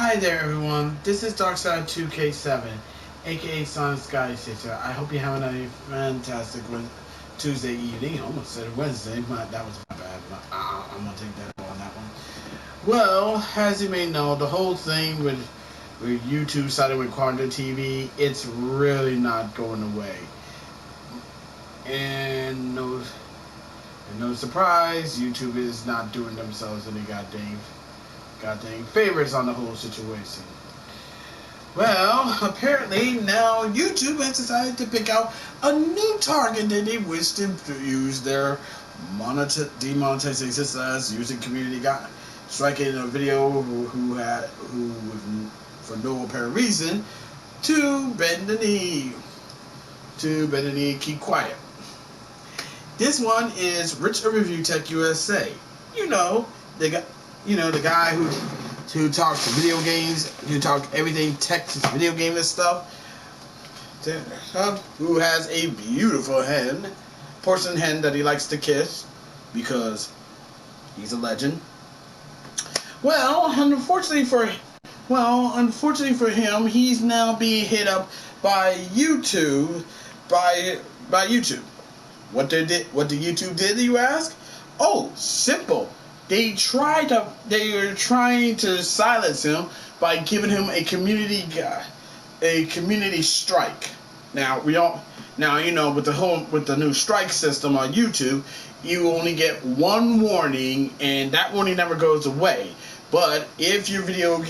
Hi there everyone, this is Darkside2K7, aka Sonic Sky Sister. I hope you're having a fantastic Tuesday evening. I almost said Wednesday, but that was my bad. But I'm gonna take that on that one. Well, as you may know, the whole thing with YouTube starting with Quantum TV, it's really not going away. And no surprise, YouTube is not doing themselves any goddamn favors on the whole situation. Well, apparently now YouTube has decided to pick out a new target that they wish to use their demonetization success using community striking a video who for no apparent reason to bend the knee, keep quiet. This one is Rich of ReviewTechUSA. The guy who talks video games, who talks everything tech, video game and stuff. Who has a beautiful porcelain hen that he likes to kiss because he's a legend. Well, unfortunately for him, he's now being hit up by YouTube. By YouTube. What did YouTube did, you ask? Oh, simple. They were trying to silence him by giving him a community strike. Now with the new strike system on YouTube, you only get one warning, and that warning never goes away. But if your video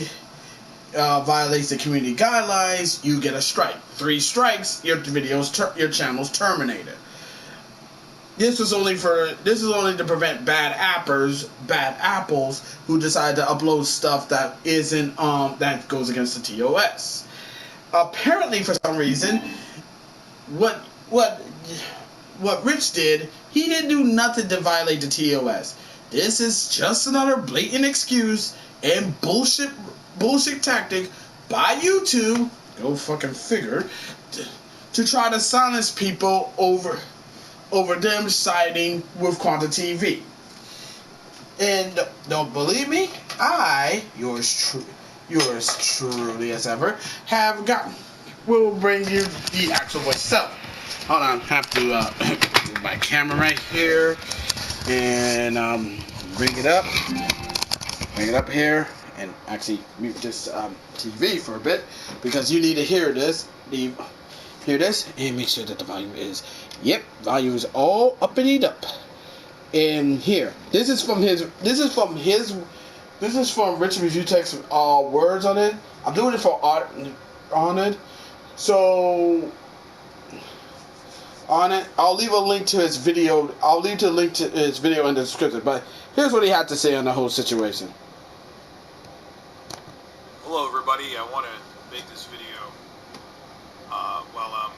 violates the community guidelines, you get a strike. 3 strikes, your channel's terminated. This is only to prevent bad apples who decide to upload stuff that isn't that goes against the TOS. Apparently, for some reason, what Rich did, he didn't do nothing to violate the TOS. This is just another blatant excuse and bullshit tactic by YouTube. Go fucking figure. To try to silence people over them siding with Quantum TV. And don't believe me, yours truly as ever, will bring you the actual voice itself. Hold on, I have to move my camera right here and bring it up here and actually mute this TV for a bit because you need to hear this. Hear this and make sure that the volume is volume is all up and up. And here, this is from Rich ReviewTech's words on it. I'm doing it for art on it. So on it, I'll leave a link to his video. I'll leave the link to his video in the description. But here's what he had to say on the whole situation. Hello, everybody. I want to make this video while I'm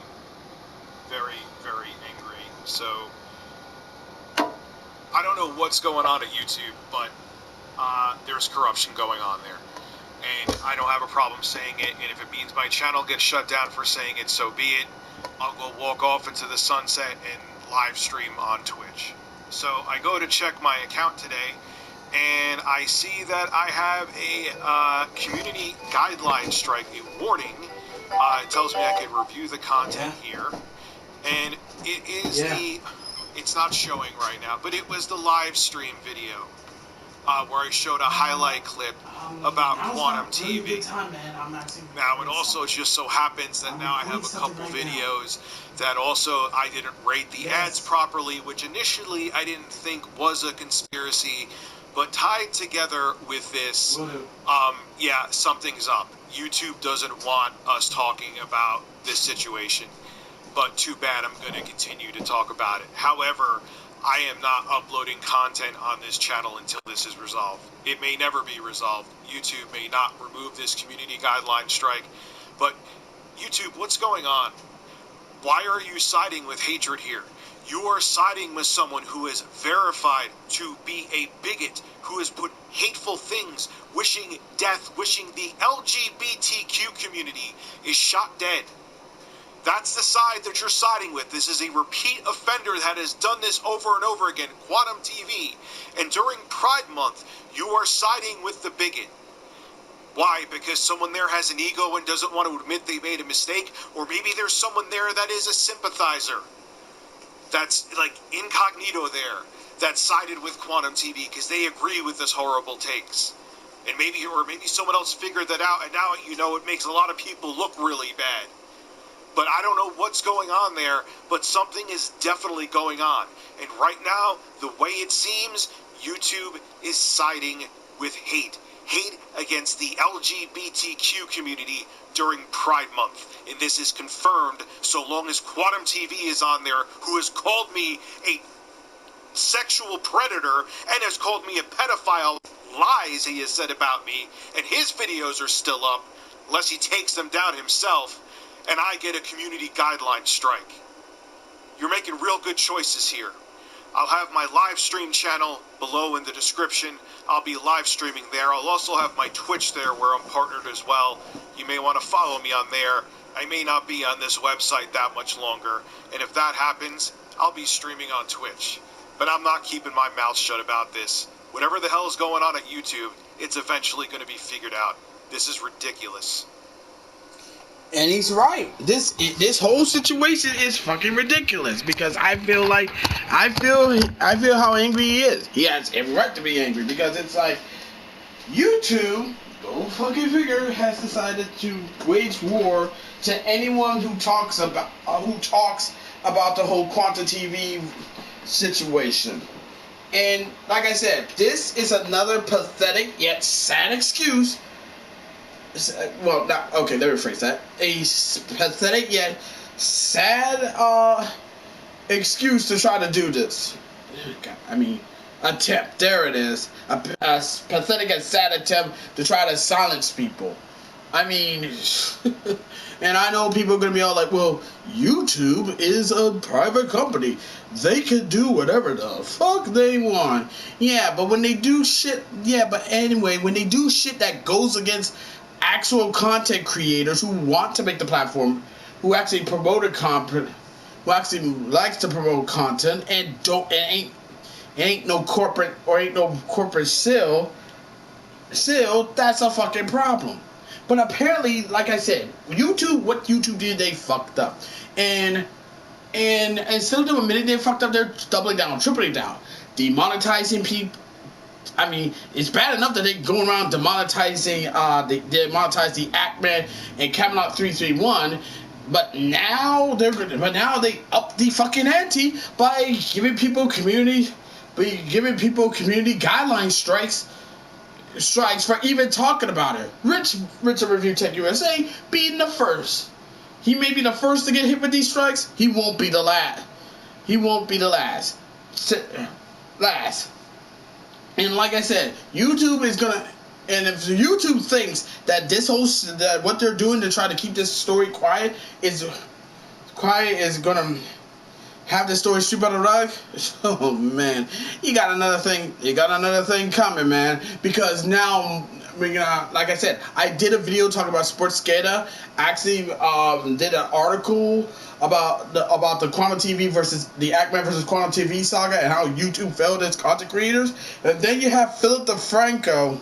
very, very angry. So I don't know what's going on at YouTube, but there's corruption going on there. And I don't have a problem saying it, and if it means my channel gets shut down for saying it, so be it. I'll go walk off into the sunset and live stream on Twitch. So I go to check my account today, and I see that I have a community guideline strike, a warning. It tells me I can review the content here, and it is it's not showing right now, but it was the live stream video where I showed a highlight clip about Quantum TV. Now, it also just so happens that now I have a couple videos that also I didn't rate the ads properly, which initially I didn't think was a conspiracy, but tied together with this, something's up. YouTube doesn't want us talking about this situation, but too bad, I'm going to continue to talk about it. However, I am not uploading content on this channel until this is resolved. It may never be resolved. YouTube may not remove this community guideline strike, but YouTube, what's going on? Why are you siding with hatred here? You are siding with someone who is verified to be a bigot, who has put hateful things, wishing death, wishing the LGBTQ community is shot dead. That's the side that you're siding with. This is a repeat offender that has done this over and over again, Quantum TV. And during Pride Month, you are siding with the bigot. Why? Because someone there has an ego and doesn't want to admit they made a mistake? Or maybe there's someone there that is a sympathizer, that's like incognito there, that sided with Quantum TV because they agree with this horrible takes. And maybe someone else figured that out, and now, it makes a lot of people look really bad. But I don't know what's going on there, but something is definitely going on. And right now, the way it seems, YouTube is siding with hate. Hate against the LGBTQ community during Pride Month. And this is confirmed so long as Quantum TV is on there, who has called me a sexual predator and has called me a pedophile. Lies he has said about me, and his videos are still up, unless he takes them down himself, and I get a community guideline strike. You're making real good choices here. I'll have my live stream channel below in the description. I'll be live streaming there. I'll also have my Twitch there where I'm partnered as well. You may want to follow me on there. I may not be on this website that much longer, and if that happens, I'll be streaming on Twitch. But I'm not keeping my mouth shut about this. Whatever the hell is going on at YouTube, it's eventually going to be figured out. This is ridiculous. And he's right. This whole situation is fucking ridiculous because I feel how angry he is. He has every right to be angry because it's like YouTube, go fucking figure, has decided to wage war to anyone who talks about the whole Quantum TV situation. And like I said, this is another pathetic yet sad excuse. Well, not okay. Let me rephrase that. A pathetic yet sad excuse to try to do this. Attempt. There it is. A pathetic and sad attempt to try to silence people. And I know people are gonna be all like, "Well, YouTube is a private company. They can do whatever the fuck they want." Yeah, but when they do shit, when they do shit that goes against actual content creators who want to make the platform, who actually promote content, who actually likes to promote content, and ain't no corporate sale, that's a fucking problem. But apparently, like I said, what YouTube did, they fucked up. And instead of admitting they fucked up, they're doubling down, tripling down, demonetizing people. It's bad enough that they're going around demonetizing, they demonetize the Ackman and Camelot 331, but now they up the fucking ante by giving people community guideline strikes for even talking about it. Rich of ReviewTechUSA being the first. He may be the first to get hit with these strikes. He won't be the last. Last. And like I said, YouTube is gonna. And if YouTube thinks that that what they're doing to try to keep this story quiet is gonna have this story swept under the rug, oh man, you got another thing coming, man. Because now, like I said, I did a video talking about Sportscaster. Actually, did an article about the Quantum TV versus the Ackman versus Quantum TV saga and how YouTube failed as content creators. And then you have Philip DeFranco,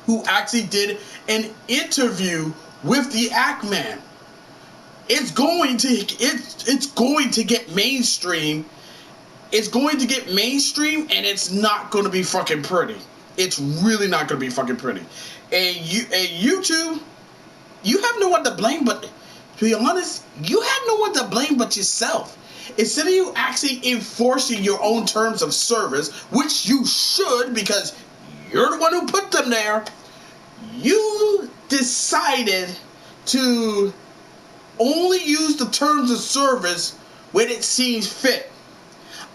who actually did an interview with the Ackman. It's going to get mainstream. It's going to get mainstream, and it's not going to be fucking pretty. It's really not going to be fucking pretty. And YouTube, you have no one to blame, but to be honest, you have no one to blame but yourself. Instead of you actually enforcing your own terms of service, which you should because you're the one who put them there, you decided to only use the terms of service when it seems fit.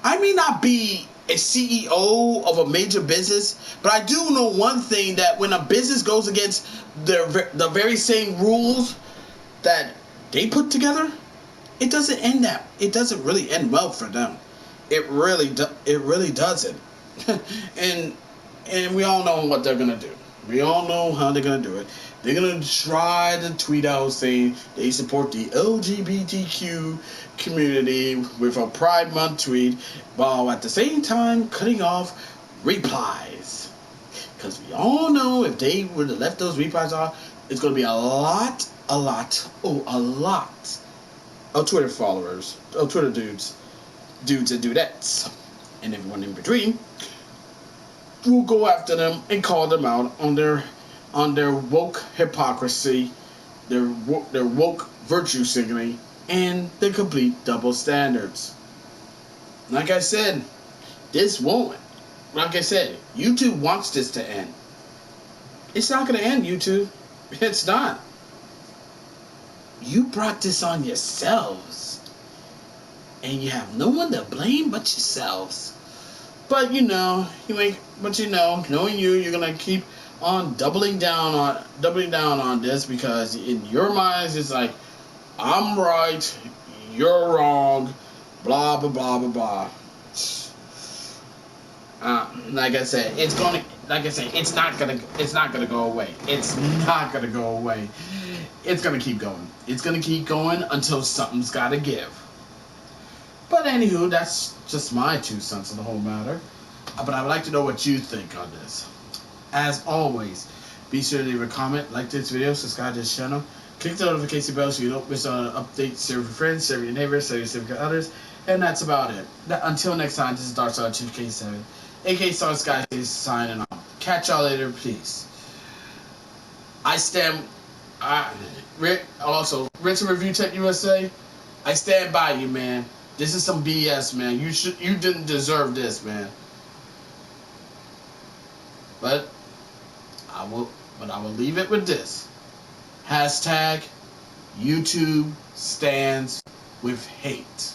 I may not be a CEO of a major business, but I do know one thing, that when a business goes against the very same rules that they put together, it doesn't really end well for them. It really doesn't. and we all know what they're gonna do. We all know how they're gonna do it. They're gonna try to tweet out saying they support the LGBTQ community with a Pride Month tweet, while at the same time cutting off replies. Because we all know if they would have left those replies off, it's going to be a lot of Twitter followers, of Twitter dudes and dudettes, and everyone in between will go after them and call them out on their woke hypocrisy, their woke virtue signaling, and their complete double standards. Like I said, this won't. Like I said, YouTube wants this to end. It's not going to end, YouTube. It's not. You brought this on yourselves. And you have no one to blame but yourselves. But knowing you're going to keep on doubling down on this, because in your minds it's like, I'm right, you're wrong, blah blah blah blah blah. Like I said, it's not gonna go away. It's not gonna go away. It's gonna keep going. It's gonna keep going until something's gotta give. But anywho, that's just my 2 cents on the whole matter. But I would like to know what you think on this. As always, be sure to leave a comment, like this video, subscribe to this channel, click the notification bell so you don't miss an update. Share with your friends, share with your neighbors, share with your others, and that's about it. Until next time, this is DarkStar2K7, aka Star Sky, signing off. Catch y'all later, peace. Also, Rich and ReviewTechUSA, I stand by you, man. This is some BS, man. You didn't deserve this, man. But I will leave it with this. # YouTube stands with hate.